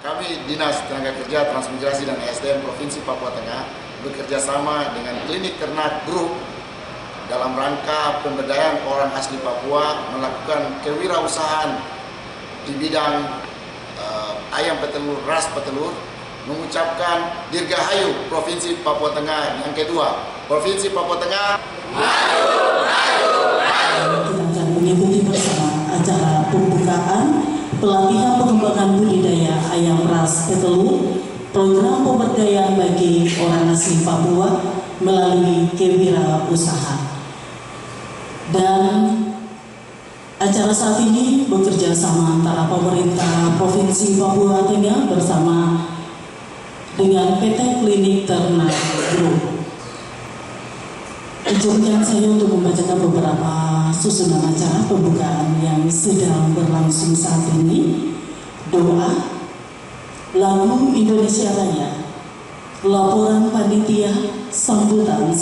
Kami Dinas Tenaga Kerja, Transmigrasi dan SDM Provinsi Papua Tengah bekerja sama dengan Klinik Ternak Group dalam rangka pemberdayaan orang asli Papua melakukan kewirausahaan di bidang ayam petelur, ras petelur, mengucapkan Dirgahayu Provinsi Papua Tengah yang kedua. Provinsi Papua Tengah maju, maju, maju. Kita akan mengikuti bersama acara pembukaan pelatihan pengembangan budidaya ayam ras petelur, program pemberdayaan bagi orang asli Papua melalui kewirausahaan. Dan acara saat ini bekerja sama antara pemerintah Provinsi Papua Tengah bersama dengan PT Klinik Ternak Group. Izinkan saya untuk membacakan beberapa susunan acara pembukaan yang sedang berlangsung saat ini. Doa, lagu Indonesia Raya, laporan panitia, sambutan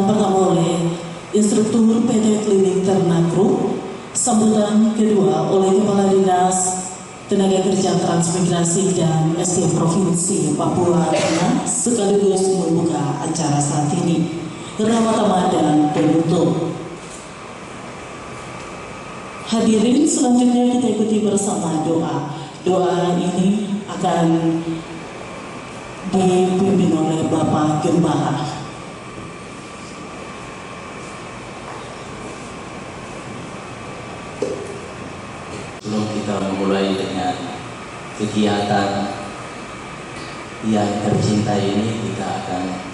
pertama oleh instruktur PT Klinik Ternak Group, sambutan kedua oleh Kepala Dinas Tenaga Kerja, Transmigrasi dan SDM Provinsi Papua Tengah sekaligus membuka acara saat ini. Pertama dan penutup. Hadirin, selanjutnya kita ikuti bersama doa. Doa ini akan dipimpin oleh Bapak Gembala. Sebelum kita memulai dengan kegiatan yang tercinta ini, kita akan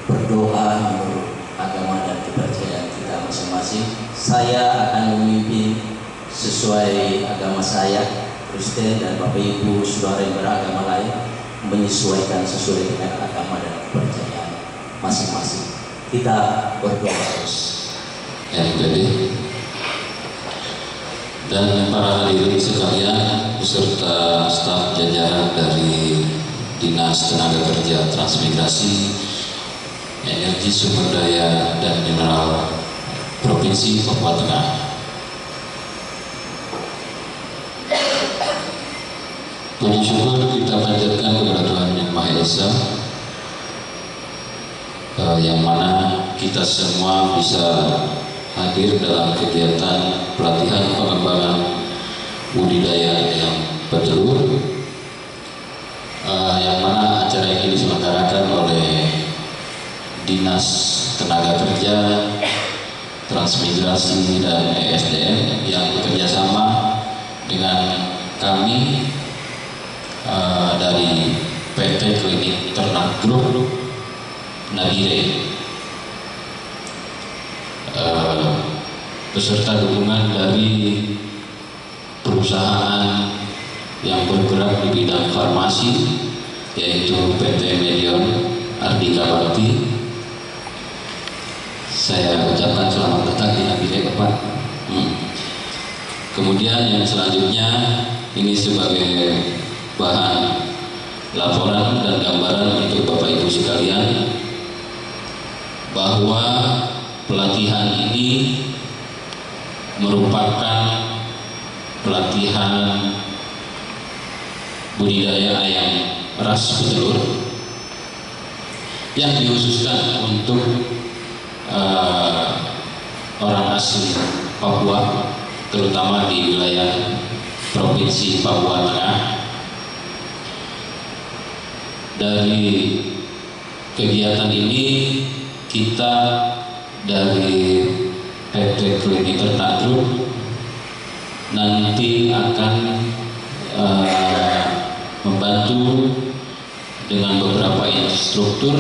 berdoa menurut agama dan kepercayaan kita masing-masing. Saya akan memimpin sesuai agama saya, Kristen, dan Bapak Ibu saudara yang beragama lain menyesuaikan sesuai dengan agama dan kepercayaan masing-masing. Kita berdoa terus. MPD dan para hadirin sekalian beserta staf jajaran dari Dinas Tenaga Kerja, Transmigrasi, Energi Sumber Daya dan Mineral Provinsi Papua Tengah. Puji syukur kita panjatkan kepada Tuhan Yang Maha Esa, yang mana kita semua bisa hadir dalam kegiatan pelatihan pengembangan budidaya ayam petelur, yang mana acara ini diselenggarakan oleh Dinas Tenaga Kerja, Transmigrasi dan SDM yang bekerja sama dengan kami dari PT Klinik Ternak Group Nagire, beserta dukungan dari perusahaan yang bergerak di bidang farmasi, yaitu PT Medion Ardika Bakti. Saya ucapkan selamat datang di Nagire, Bapak. Kemudian yang selanjutnya ini sebagai bahan laporan dan gambaran untuk Bapak Ibu sekalian, bahwa pelatihan ini merupakan pelatihan budidaya ayam ras petelur yang dikhususkan untuk orang asli Papua, terutama di wilayah Provinsi Papua Tengah. Dari kegiatan ini kita dari PT Klinik Ternak Group nanti akan membantu dengan beberapa instruktur.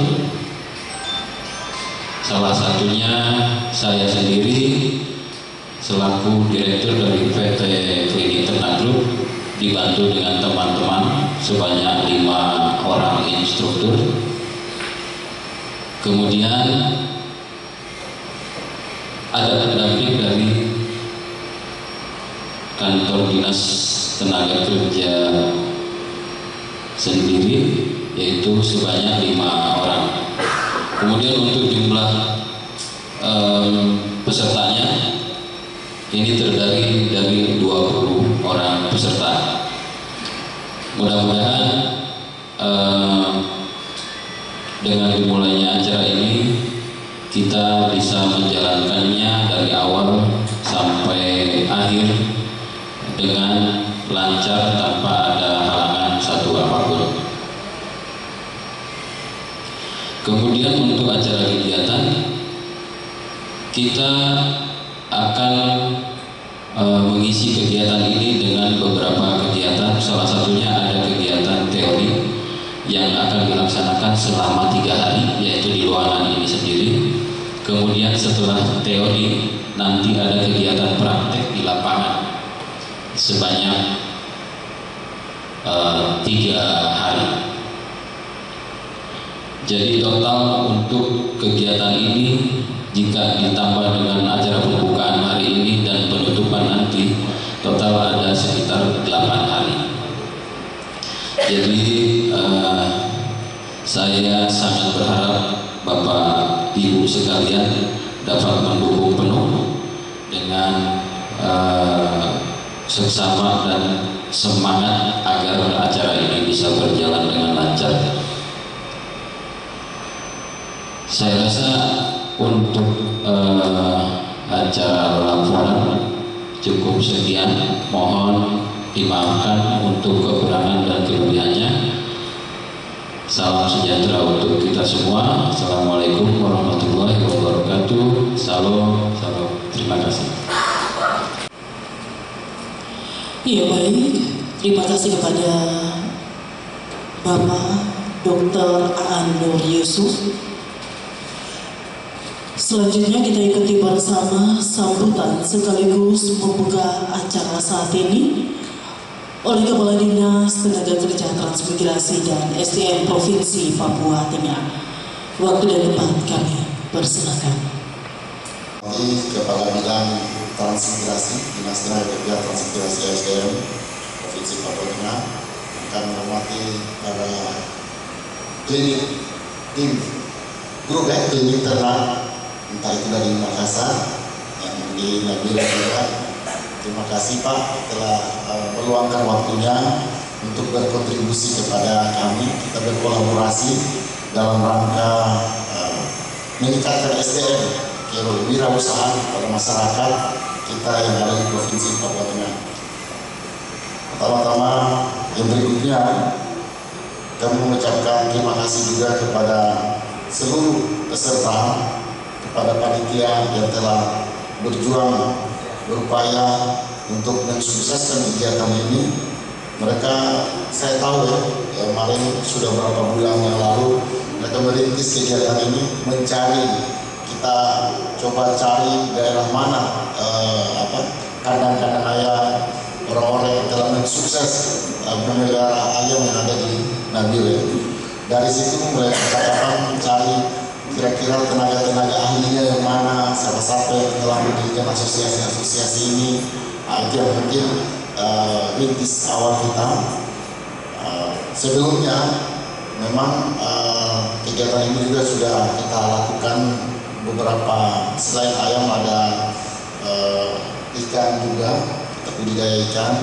Salah satunya saya sendiri selaku direktur dari PT Klinik Ternak Group, dibantu dengan teman-teman sebanyak 5 orang instruktur. Kemudian ada pendamping dari kantor Dinas Tenaga Kerja sendiri, yaitu sebanyak 5 orang. Kemudian untuk jumlah pesertanya ini terdiri dari 20 orang peserta. Mudah-mudahan dengan dimulainya acara ini kita bisa menjalankannya dari awal sampai akhir dengan lancar tanpa ada halangan satu apapun. Kemudian untuk acara kegiatan, kita akan mengisi kegiatan ini dengan beberapa kegiatan. Salah satunya ada kegiatan teori yang akan dilaksanakan selama 3 hari, yaitu di ruangan ini sendiri. Kemudian setelah teori nanti ada kegiatan praktek di lapangan sebanyak 3 hari. Jadi total untuk kegiatan ini jika ditambah dengan acara pembukaan hari ini dan penutupan nanti, total ada sekitar 8 hari. Jadi saya sangat berharap Bapak Ibu sekalian dapat mendukung penuh dengan seksama dan semangat agar acara ini bisa berjalan dengan lancar. Saya rasa untuk acara laporan cukup sekian. Mohon dimaafkan untuk kekurangan dan kelebihannya. Salam sejahtera untuk kita semua. Assalamualaikum warahmatullahi wabarakatuh. Salam. Terima kasih. Iya, baik. Terima kasih kepada Bapak Dr. Aan Nur Yusuf. Selanjutnya kita ikuti bersama sambutan sekaligus membuka acara saat ini oleh Kepala Dinas Tenaga Kerja Transmigrasi dan SDM Provinsi Papua Tengah. Waktu dan tempat kami persilakan. Kepala Bidang Transmigrasi Dinas Tenaga Kerja Transmigrasi SDM Provinsi Papua Tengah akan menghormati para klinik tim grup klinik ternak, entah itu dari Makassar yang di Nabila juga. Terima kasih Pak telah meluangkan waktunya untuk berkontribusi kepada kami. Kita berkolaborasi dalam rangka meningkatkan SDM kewirausahaan pada masyarakat kita yang ada di Provinsi Papua Tengah. Pertama-tama yang berikutnya kami mengucapkan terima kasih juga kepada seluruh peserta, kepada panitia yang telah berjuang berupaya untuk mensukseskan kegiatan ini. Mereka, saya tahu ya, kemarin sudah beberapa bulan yang lalu mereka merintis kegiatan ini, mencari, kita coba cari daerah mana kandang-kandang ayam orang-orang yang telah mensukses memelihara ayam yang ada di Nabil ya. Dari situ mulai kita mencari kira-kira tenaga-tenaga ahlinya yang mana, siapa-siapa yang telah mendirikan asosiasi-asosiasi ini. Itu yang mungkin rintis awal kita. Sebelumnya memang kegiatan ini juga sudah kita lakukan beberapa, selain ayam ada ikan juga, kita budidaya ikan.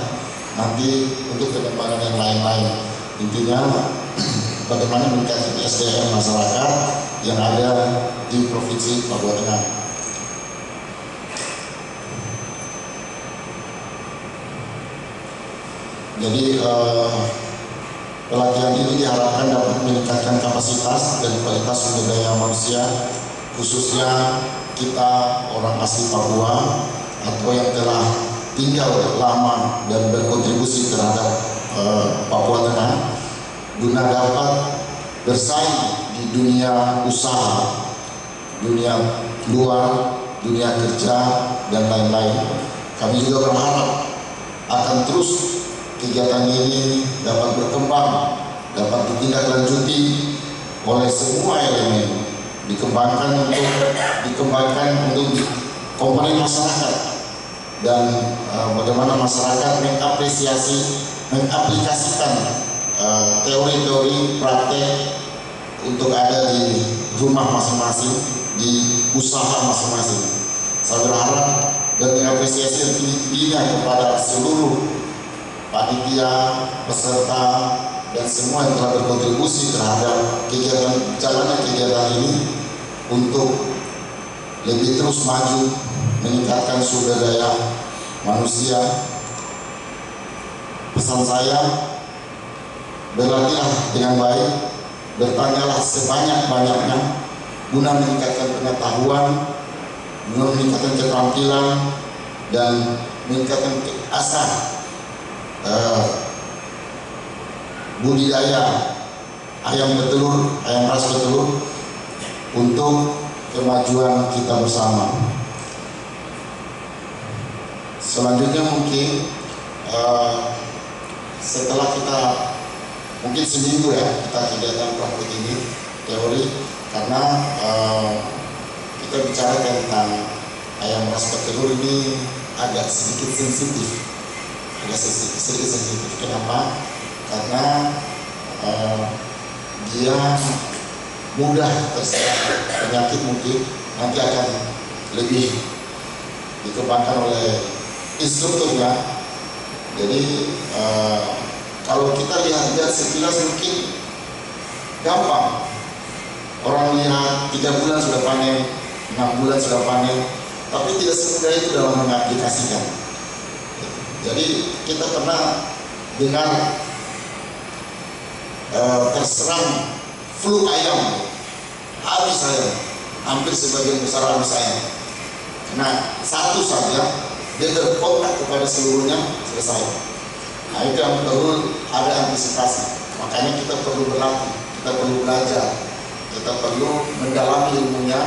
Nanti untuk pengembangan yang lain-lain, intinya bagaimana meningkatkan SDM masyarakat yang ada di Provinsi Papua Tengah. Jadi pelatihan ini diharapkan dapat meningkatkan kapasitas dan kualitas sumber daya manusia, khususnya kita orang asli Papua atau yang telah tinggal lama dan berkontribusi terhadap Papua Tengah, guna dapat bersaing di dunia usaha, dunia luar, dunia kerja, dan lain-lain. Kami juga berharap akan terus kegiatan ini dapat berkembang, dapat ditindaklanjuti oleh semua elemen, dikembangkan untuk komponen masyarakat, dan bagaimana masyarakat mengaplikasikan teori-teori praktek untuk ada di rumah masing-masing, di usaha masing-masing. Saya berharap dan mengapresiasi yang tinggi-tingginya kepada seluruh panitia, peserta, dan semua yang telah berkontribusi terhadap jalannya kegiatan ini untuk lebih terus maju, meningkatkan sumber daya manusia. Pesan saya, berlatihlah dengan baik, bertanyalah sebanyak-banyaknya guna meningkatkan pengetahuan, guna meningkatkan keterampilan, dan meningkatkan asah budidaya ayam petelur, ayam ras petelur untuk kemajuan kita bersama. Selanjutnya mungkin setelah kita mungkin seminggu ya kita kegiatan praktik ini teori, karena kita bicara tentang ayam ras petelur ini agak sedikit sensitif. Kenapa? Karena dia mudah terserang penyakit, mungkin nanti akan lebih dikembangkan oleh instrukturnya. Jadi kalau kita lihat sekilas mungkin gampang, orang lihat 3 bulan sudah panen, 6 bulan sudah panen, tapi tidak semudah itu dalam mengaplikasikan. Jadi kita pernah dengar terserang flu ayam, habis ayam, hampir sebagian besar habis ayam. Nah, satu saja dia berkontak kepada seluruhnya, selesai. Nah, itu yang perlu ada antisipasi. Makanya kita perlu berlatih, kita perlu belajar, kita perlu mendalami ilmunya,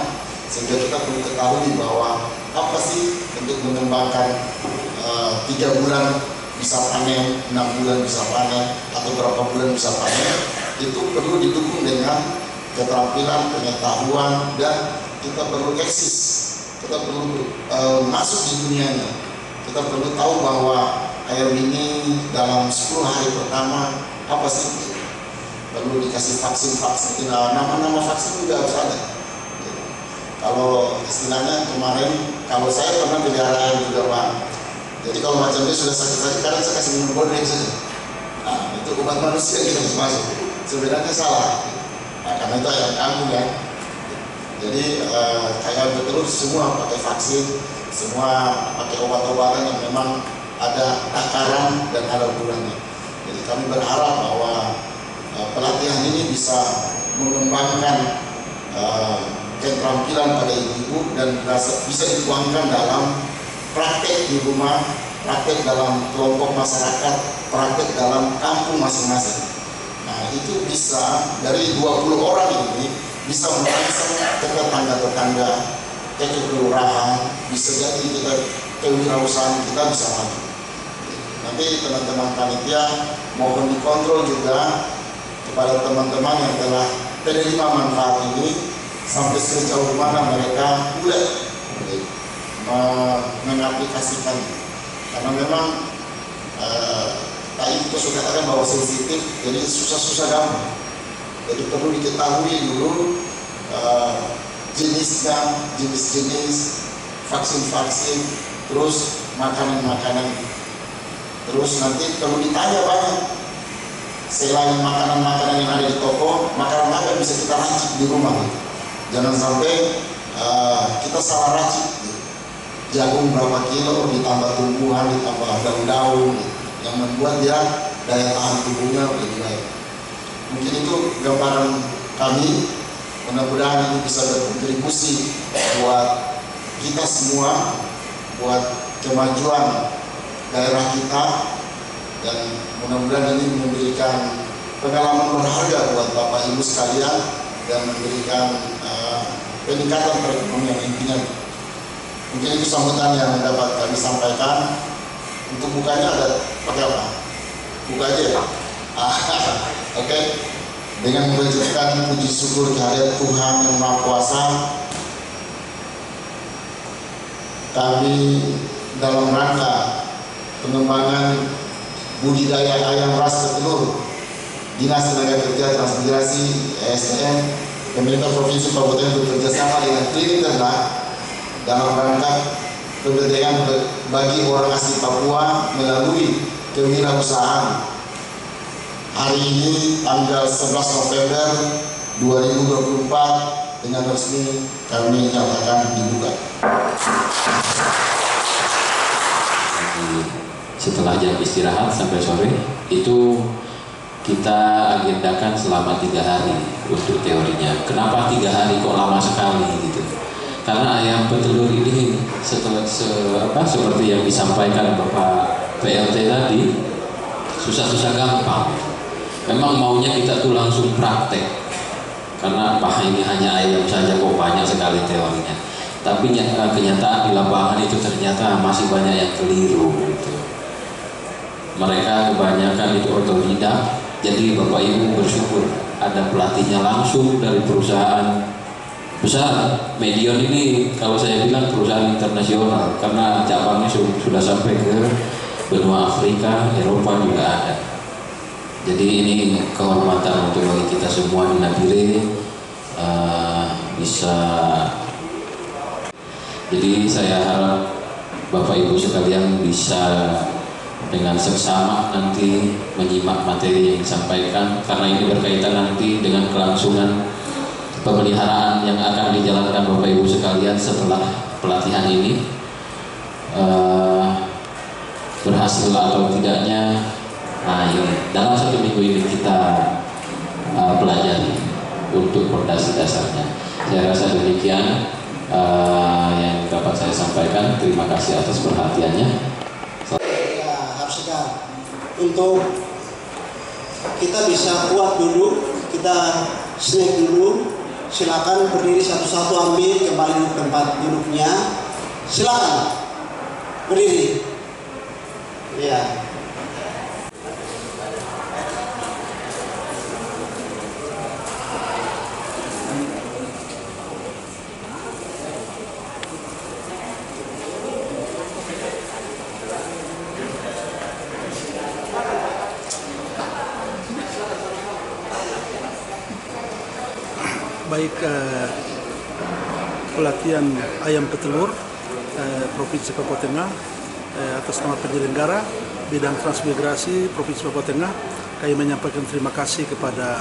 sehingga kita perlu ketahui bahwa apa sih untuk mengembangkan 3 bulan bisa panen, 6 bulan bisa panen, atau berapa bulan bisa panen. Itu perlu didukung dengan keterampilan, pengetahuan, dan kita perlu eksis, kita perlu masuk di dunianya. Kita perlu tahu bahwa ayam ini dalam 10 hari pertama apa sih, perlu dikasih vaksin. Nama-nama vaksin juga harus ada. Kalau istilahnya kemarin, kalau saya pernah pelihara ayam juga Pak. Jadi kalau macam dia sudah sakit-sakit, kadang saya kasih minum bodeng saja. Nah, itu obat manusia yang harus masuk. Sebenarnya salah. Nah, karena itu ayam kampung ya. Jadi ayam petelur semua pakai vaksin, semua pakai obat-obatan yang memang ada takaran dan ada ukurannya. Jadi kami berharap bahwa pelatihan ini bisa mengembangkan keterampilan pada ibu-ibu dan bisa dituangkan dalam praktek di rumah, praktek dalam kelompok masyarakat, praktek dalam kampung masing-masing. Nah, itu bisa dari 20 orang ini bisa merangsang ke tetangga-tetangga, ke kelurahan, bisa jadi kita kewirausahaan kita bisa maju. Nanti teman-teman panitia mohon dikontrol juga kepada teman-teman yang telah menerima manfaat ini sampai sejauh mana mereka mulai mengaplikasikan, karena memang tadi itu sudah katakan bahwa sensitif, jadi susah-susah gampang. Jadi perlu diketahui dulu jenis-jenis vaksin-vaksin, terus makanan-makanan, terus nanti perlu ditanya banyak. Selain makanan-makanan yang ada di toko, makanan apa bisa kita racik di rumah? Jangan sampai kita salah racik. Jagung berapa kilo ditambah tumbuhan, ditambah daun-daun yang membuat dia daya tahan tubuhnya lebih baik. Mungkin itu gambaran kami. Mudah-mudahan ini bisa berkontribusi buat kita semua, buat kemajuan daerah kita, dan mudah-mudahan ini memberikan pengalaman berharga buat Bapak Ibu sekalian dan memberikan peningkatan perekonomian intinya. Mungkin itu sambutan yang dapat kami sampaikan. Untuk bukanya ada pakai apa? Buka aja ya. Oke. Dengan mengucapkan puji syukur kehadirat Tuhan yang Maha Kuasa, kami dalam rangka pengembangan budidaya ayam ras petelur, Dinas Tenaga Kerja Transmigrasi (ESDM), Pemerintah Provinsi Kabupaten bekerjasama dengan Klinik Ternak dalam rangka pemberdayaan bagi orang asli Papua melalui kewirausahaan. Hari ini tanggal 11 November 2024 dengan resmi kami nyatakan dibuka. Setelah jam istirahat sampai sore itu kita agendakan selama 3 hari untuk teorinya. Kenapa 3 hari kok lama sekali gitu? Karena ayam petelur ini seperti yang disampaikan Bapak PLT tadi, susah-susah gampang. Memang maunya kita tuh langsung praktek, karena ini hanya ayam saja kok banyak sekali teorinya. Tapi kenyataan di lapangan itu ternyata masih banyak yang keliru gitu. Mereka kebanyakan itu otodidak. Jadi Bapak Ibu bersyukur ada pelatihnya langsung dari perusahaan besar. Medion ini kalau saya bilang perusahaan internasional, karena cabangnya sudah sampai ke benua Afrika, Eropa juga ada. Jadi ini kehormatan untuk bagi kita semua di Nabire bisa. Jadi saya harap Bapak Ibu sekalian bisa dengan seksama nanti menyimak materi yang disampaikan, karena ini berkaitan nanti dengan kelangsungan pemeliharaan yang akan dijalankan Bapak Ibu sekalian setelah pelatihan ini. Berhasil atau tidaknya, ini dalam 1 minggu ini kita pelajari untuk fondasi dasarnya. Saya rasa demikian yang dapat saya sampaikan. Terima kasih atas perhatiannya. Untuk kita bisa kuat dulu, kita snack dulu. Silakan berdiri satu-satu, ambil kembali di tempat duduknya. Silakan berdiri. Ya. Baik, pelatihan ayam petelur Provinsi Papua Tengah atas nama penyelenggara bidang transmigrasi Provinsi Papua Tengah, kami menyampaikan terima kasih kepada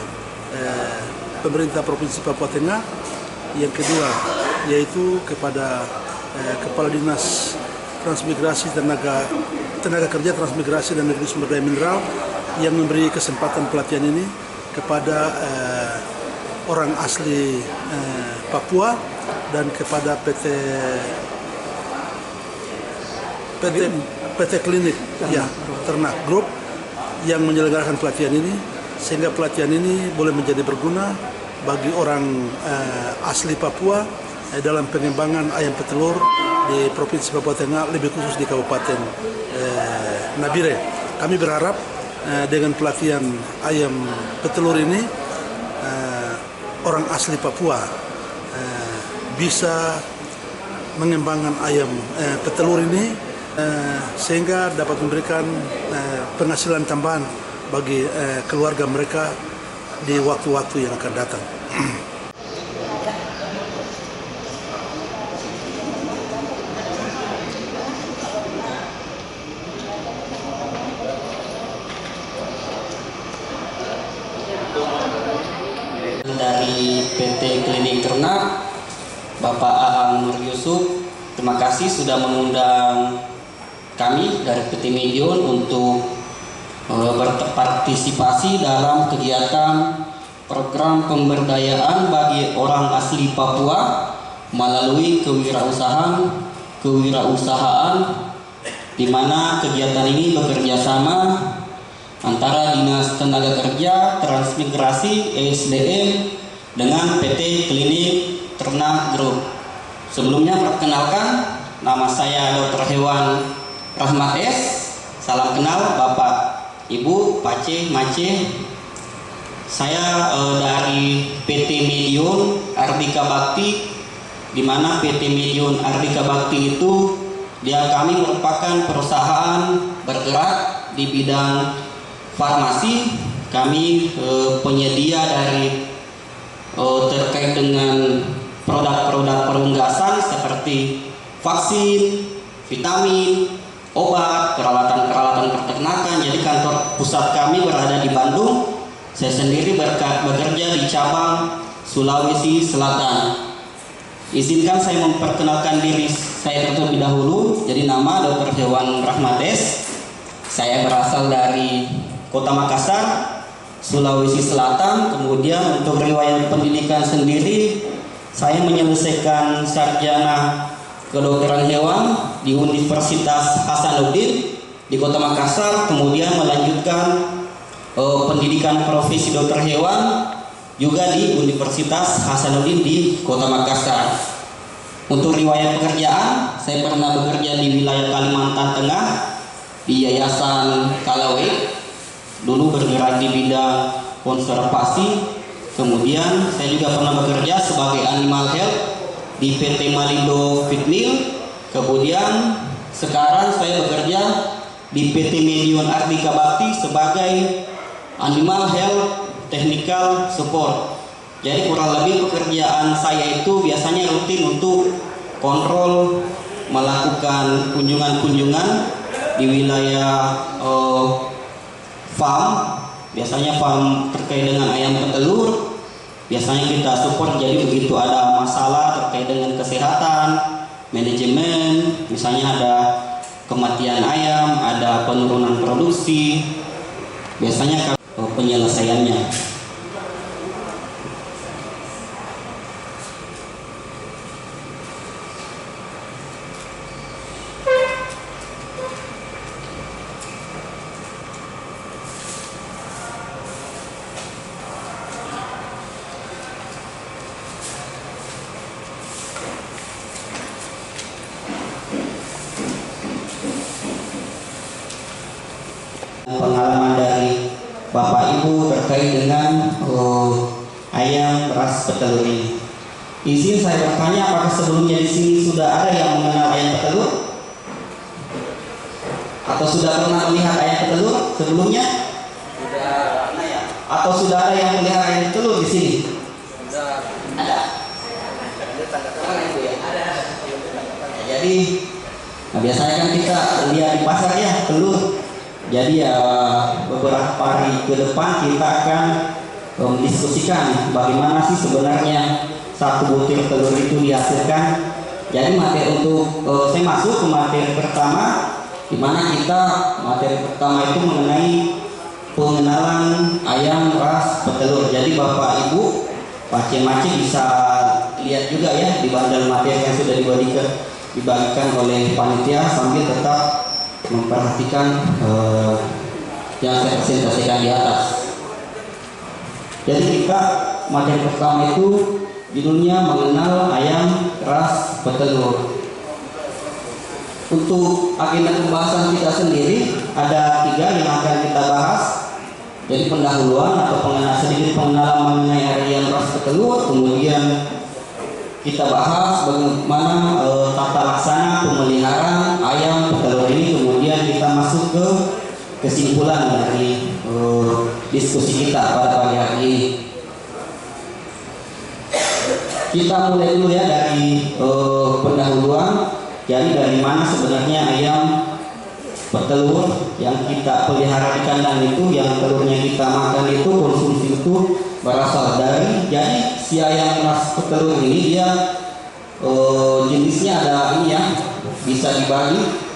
pemerintah Provinsi Papua Tengah. Yang kedua yaitu kepada Kepala Dinas Transmigrasi Tenaga Kerja Transmigrasi dan Negeri Sumber Daya Mineral yang memberi kesempatan pelatihan ini kepada orang asli Papua dan kepada PT Klinik Ternak Group yang menyelenggarakan pelatihan ini, sehingga pelatihan ini boleh menjadi berguna bagi orang asli Papua dalam pengembangan ayam petelur di Provinsi Papua Tengah, lebih khusus di Kabupaten Nabire. Kami berharap dengan pelatihan ayam petelur ini orang asli Papua bisa mengembangkan ayam petelur ini sehingga dapat memberikan penghasilan tambahan bagi keluarga mereka di waktu-waktu yang akan datang. Dari PT Klinik Ternak, Bapak Aang Nur Yusuf, terima kasih sudah mengundang kami dari PT Medion untuk berpartisipasi dalam kegiatan program pemberdayaan bagi orang asli Papua melalui kewirausahaan, di mana kegiatan ini bekerja sama antara Dinas Tenaga Kerja, Transmigrasi, ESDM dengan PT Klinik Ternak Group. Sebelumnya perkenalkan, nama saya Dr. Hewan Rahmat S. Salam kenal Bapak Ibu Pace Mace. Saya dari PT Medion Ardika Bakti, di mana PT Medion Ardika Bakti itu kami merupakan perusahaan bergerak di bidang farmasi. Kami penyedia dari terkait dengan produk-produk perunggasan seperti vaksin, vitamin, obat, peralatan peternakan. Jadi kantor pusat kami berada di Bandung. Saya sendiri bekerja di cabang Sulawesi Selatan. Izinkan saya memperkenalkan diri saya terlebih dahulu. Jadi nama Dr. Hewan Rahmates. Saya berasal dari Kota Makassar, Sulawesi Selatan. Kemudian untuk riwayat pendidikan sendiri, saya menyelesaikan sarjana kedokteran hewan di Universitas Hasanuddin di Kota Makassar. Kemudian melanjutkan pendidikan profesi dokter hewan juga di Universitas Hasanuddin di Kota Makassar. Untuk riwayat pekerjaan, saya pernah bekerja di wilayah Kalimantan Tengah di Yayasan Kalawe. Dulu bergerak di bidang konservasi. Kemudian saya juga pernah bekerja sebagai animal health di PT Malindo Fitmil. Kemudian sekarang saya bekerja di PT Medion Ardika Bakti sebagai animal health technical support. Jadi kurang lebih pekerjaan saya itu biasanya rutin untuk kontrol, melakukan kunjungan-kunjungan di wilayah farm. Biasanya farm terkait dengan ayam petelur. Biasanya kita support, jadi begitu ada masalah terkait dengan kesehatan, manajemen, misalnya ada kematian ayam, ada penurunan produksi, biasanya penyelesaiannya. Pengalaman dari Bapak Ibu terkait dengan ayam ras petelur ini. Izin saya bertanya, apakah sebelumnya di sini sudah ada yang mengenal ayam petelur? Atau sudah pernah melihat ayam petelur sebelumnya? Sudah. Atau sudah ada yang melihat ayam petelur di sini? Sudah. Ada. Ada tanda tangan itu ya? Ada. Jadi, biasanya kan kita lihat di pasar ya telur. Jadi ya beberapa hari ke depan kita akan mendiskusikan bagaimana sih sebenarnya satu butir telur itu dihasilkan. Jadi materi untuk saya masuk ke materi pertama, di mana materi pertama itu mengenai pengenalan ayam ras petelur. Jadi Bapak Ibu Pace-Mace bisa lihat juga ya di bundle materi yang sudah dibagikan oleh panitia, sambil tetap memperhatikan yang saya presentasikan di atas. Jadi kita materi pertama itu judulnya mengenal ayam ras petelur. Untuk agenda pembahasan kita sendiri ada 3 yang akan kita bahas. Jadi pendahuluan atau sedikit pengenalan mengenai ayam ras petelur, kemudian kita bahas bagaimana tata laksana pemeliharaan ayam petelur ini, kemudian kita masuk ke kesimpulan dari diskusi kita pada pagi hari ini. Kita mulai dulu ya dari pendahuluan. Jadi dari mana sebenarnya ayam petelur yang kita pelihara di kandang itu, yang telurnya kita makan itu, konsumsi itu berasal dari, jadi si ayam ras petelur ini dia jenisnya ada ini ya, bisa dibagi.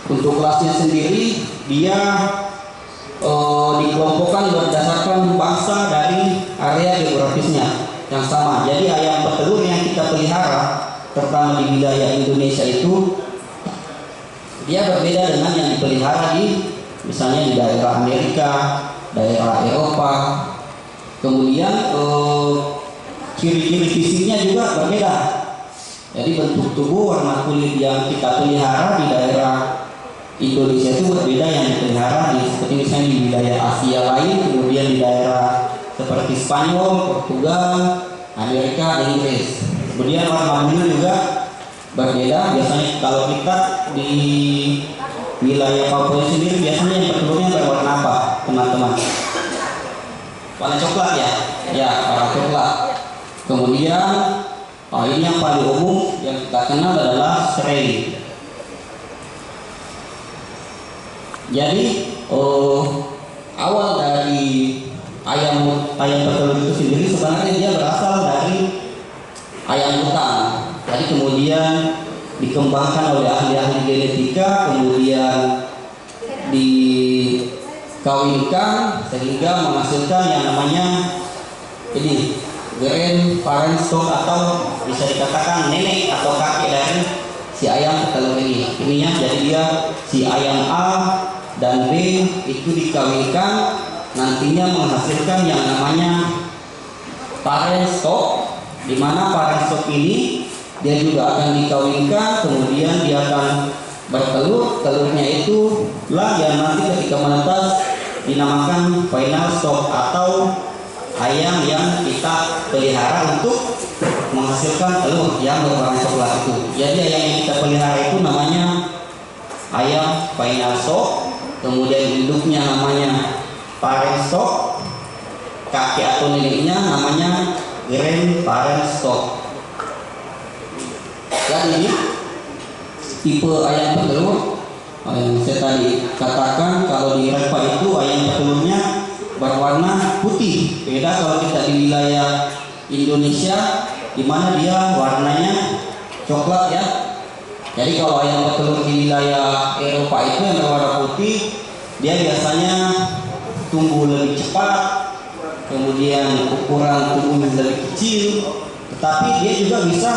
Untuk kelasnya sendiri dia dikelompokkan berdasarkan bangsa dari area geografisnya yang sama. Jadi ayam petelur yang kita pelihara terutama di wilayah Indonesia itu dia berbeda dengan yang dipelihara di misalnya di daerah Amerika, daerah Eropa. Kemudian ciri-ciri fisiknya juga berbeda. Jadi bentuk tubuh, warna kulit yang kita pelihara di daerah Indonesia itu berbeda yang dipelihara di seperti misalnya di wilayah Asia lain, kemudian di daerah seperti Spanyol, Portugal, Amerika, dan Inggris. Kemudian warna bulu juga berbeda. Biasanya kalau kita di wilayah Papua sendiri biasanya yang petelurnya berwarna apa, teman-teman? Warna coklat ya? Ya, warna coklat. Kemudian ini yang paling umum yang kita kenal adalah serai. Jadi awal dari ayam petelur itu sendiri sebenarnya dia berasal dari ayam hutan. Jadi kemudian dikembangkan oleh ahli-ahli genetika, kemudian dikawinkan sehingga menghasilkan yang namanya ini grandparent stock, atau bisa dikatakan nenek atau kakek dari si ayam petelur ini. Ininya jadi dia si ayam A dan B itu dikawinkan, nantinya menghasilkan yang namanya parent stock, di mana parent stock ini dia juga akan dikawinkan, kemudian dia akan bertelur. Telurnya itu lah yang nanti ketika menetas dinamakan final stock atau ayam yang kita pelihara untuk menghasilkan telur yang berwarna coklat itu. Jadi ayam yang kita pelihara itu namanya ayam final stock, kemudian induknya namanya parent stock, kakek atau neneknya namanya grandparent stock. Dan ini tipe ayam petelur yang saya tadi katakan, kalau di Eropa itu ayam petelurnya berwarna putih. Beda kalau kita di wilayah Indonesia, di mana dia warnanya coklat ya. Jadi kalau ayam petelur di wilayah Eropa itu yang berwarna putih, dia biasanya tumbuh lebih cepat, kemudian ukuran tubuhnya lebih kecil, tetapi dia juga bisa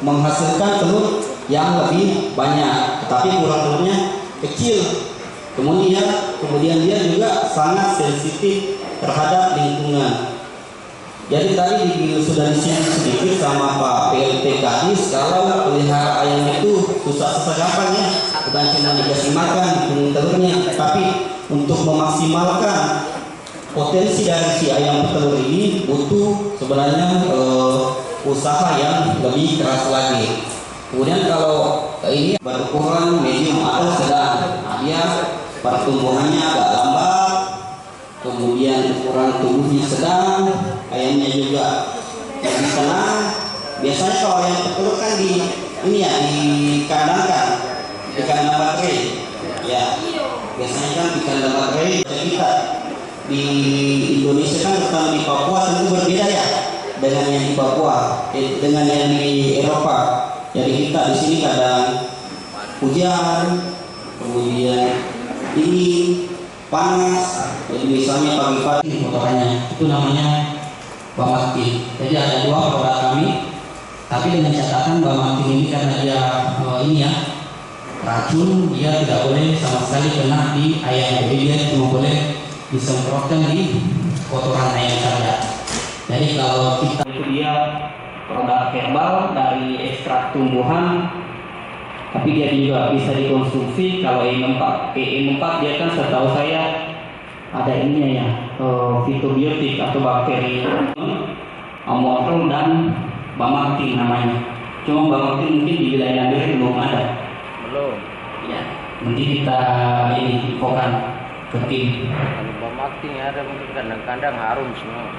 menghasilkan telur yang lebih banyak, tetapi ukuran telurnya kecil. Kemudian dia juga sangat sensitif terhadap lingkungan. Jadi tadi sudah disinggung sedikit sama Pak PLT Kadis, kalau pelihara ayam itu susah gampang ya, bukan cuma dikasih makan, bikin telurnya, tapi untuk memaksimalkan potensi dari si ayam petelur ini butuh sebenarnya usaha yang lebih keras lagi. Kemudian kalau ini berukuran medium atau sedang, dia pertumbuhannya agak lambat, kemudian ukuran tubuhnya sedang, ayamnya juga lebih tenang. Biasanya kalau ayam petelur kan di kandang baterai, ya. Biasanya kan di kandang baterai. Kita di Indonesia kan kalau di Papua tentu berbeda ya dengan yang di Papua, dengan yang di Eropa. Jadi kita di sini kadang hujan, kemudian dingin, panas. Jadi misalnya pagi-pagi kotorannya itu namanya Bamatin. Jadi ada dua produk kami, tapi dengan catatan Bamatin ini karena dia ini ya racun, dia tidak boleh sama sekali kena di ayam. Jadi dia cuma boleh disemprotkan di kotoran ayam saja. Jadi kalau kita itu dia produk herbal dari ekstrak tumbuhan, tapi dia juga bisa dikonsumsi. Kalau EM4 dia kan setahu saya ada ininya ya, fitobiotik atau bakteri, amotol dan Bamatin namanya. Cuma Bamatin mungkin di wilayah Nambire belum ada. Belum. Ya, nanti kita ini infokan ke tim. Kalau Bamatin ada mungkin kandang-kandang harum semua.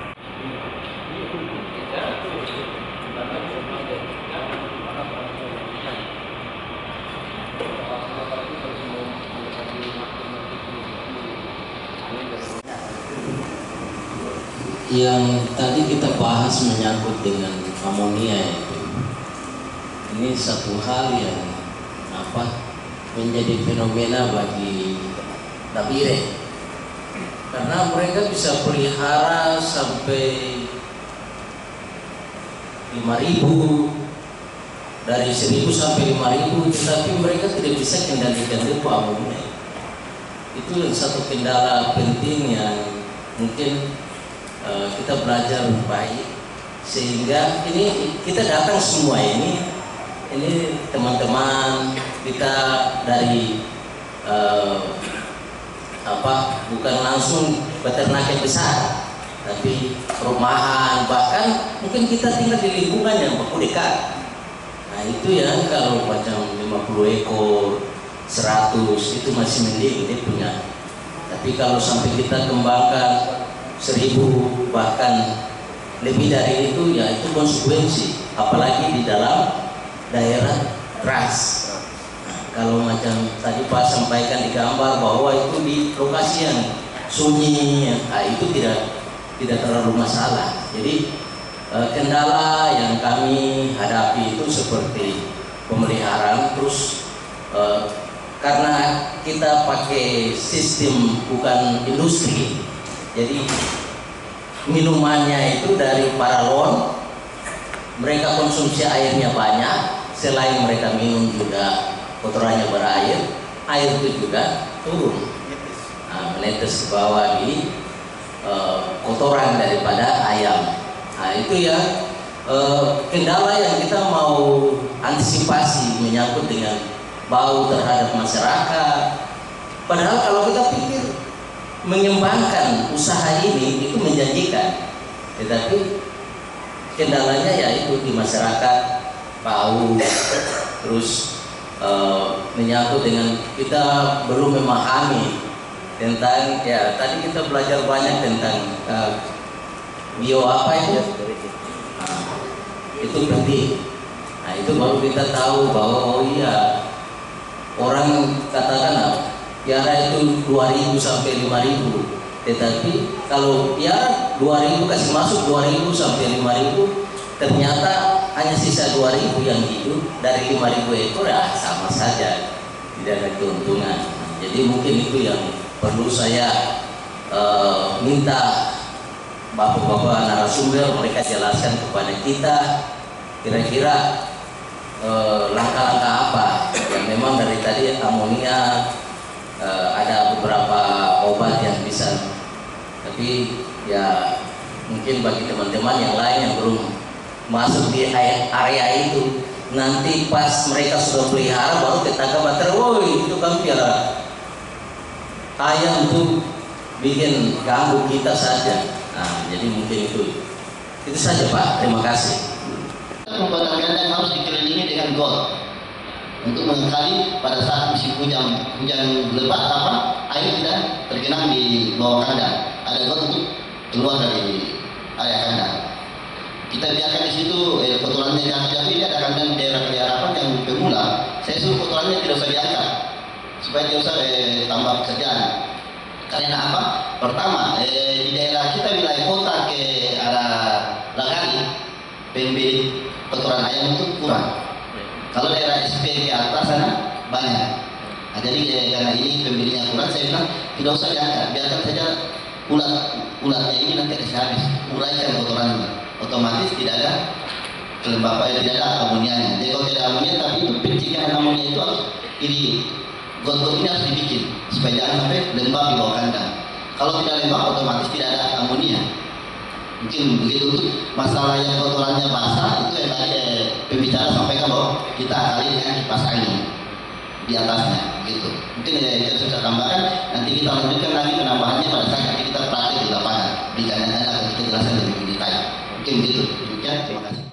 Yang tadi kita bahas menyangkut dengan amonia itu, ini satu hal yang menjadi fenomena bagi Nambire, karena mereka bisa pelihara sampai 5.000, dari 1.000 sampai 5.000, tetapi mereka tidak bisa kendalikan depo amonia. Itu satu kendala penting yang mungkin kita belajar baik, sehingga ini kita datang semua ini teman-teman kita dari bukan langsung peternak yang besar, tapi perumahan, bahkan mungkin kita tinggal di lingkungan yang dekat. Nah itu ya, kalau macam 50 ekor 100 itu masih mending dia punya, tapi kalau sampai kita kembangkan 1.000 bahkan lebih dari itu, ya itu konsekuensi, apalagi di dalam daerah keras. kalau macam tadi Pak sampaikan di gambar bahwa itu di lokasi yang sunyi, itu tidak terlalu masalah. Jadi kendala yang kami hadapi itu seperti pemeliharaan, terus karena kita pakai sistem bukan industri, jadi minumannya itu dari paralon, mereka konsumsi airnya banyak, selain mereka minum juga kotorannya berair, air itu juga turun, menetes ke bawah di kotoran daripada ayam. Nah itu ya kendala yang kita mau antisipasi menyangkut dengan bau terhadap masyarakat. Padahal kalau kita pikir mengembangkan usaha ini itu menjanjikan, tetapi kendalanya yaitu di masyarakat, bau, terus menyangkut dengan kita belum memahami tentang, ya tadi kita belajar banyak tentang bio apa itu, itu penting. Nah itu baru kita tahu bahwa oh iya, orang katakan piara itu 2.000 sampai 5.000, tetapi kalau piara 2.000 kasih masuk 2.000 sampai 5.000, ternyata hanya sisa 2.000 yang hidup dari 5.000 ekor, ya sama saja, tidak ada keuntungan. Jadi mungkin itu yang perlu saya minta bapak-bapak narasumber mereka jelaskan kepada kita kira-kira langkah-langkah apa yang memang dari tadi amonia ada beberapa obat yang bisa, tapi ya mungkin bagi teman-teman yang lain yang belum masuk di area itu, nanti pas mereka sudah pelihara baru ketangkap baterai, woi itu kan piara ayam itu bikin ganggu kita saja. Nah, jadi mungkin itu saja Pak. Terima kasih. Pembuatan kandang harus dikelilingi dengan got untuk mengekali pada saat musim hujan lebat air tidak tergenang di bawah kandang. Ada got untuk keluar dari area kandang. Kita biarkan di situ kotorannya yang jatuh. Ini ada kandang di daerah peliharapan yang pemula. Saya suruh kotorannya tidak usah diangkat supaya tidak usah tambah pekerjaan. Karena apa? Pertama, di daerah kita wilayah kota ke arah Lagari, pembeli kotoran ayam itu kurang. Kalau daerah SP ke atas sana banyak. Nah, jadi karena ini pembelinya kurang, saya bilang tidak usah diangkat, biarkan saja ulatnya ini nanti kasih habis, uraikan kotorannya. Otomatis tidak ada kelembapan, tidak ada amonianya. Jadi kalau tidak ada amonia, tapi itu pencegahan amonia itu harus got-got ini harus dibikin supaya jangan sampai lembab di bawah kandang. Kalau tidak lembab otomatis tidak ada amonia. Mungkin begitu. Untuk masalah yang kotorannya basah itu yang tadi pembicara sampaikan bahwa kita akali dengan kipas angin di atasnya gitu. Mungkin kita sudah tambahkan, nanti kita lanjutkan lagi penambahannya pada saat nanti kita praktik di lapangan di kandang akan kita jelaskan lebih detail. Mungkin begitu. Demikian, terima kasih.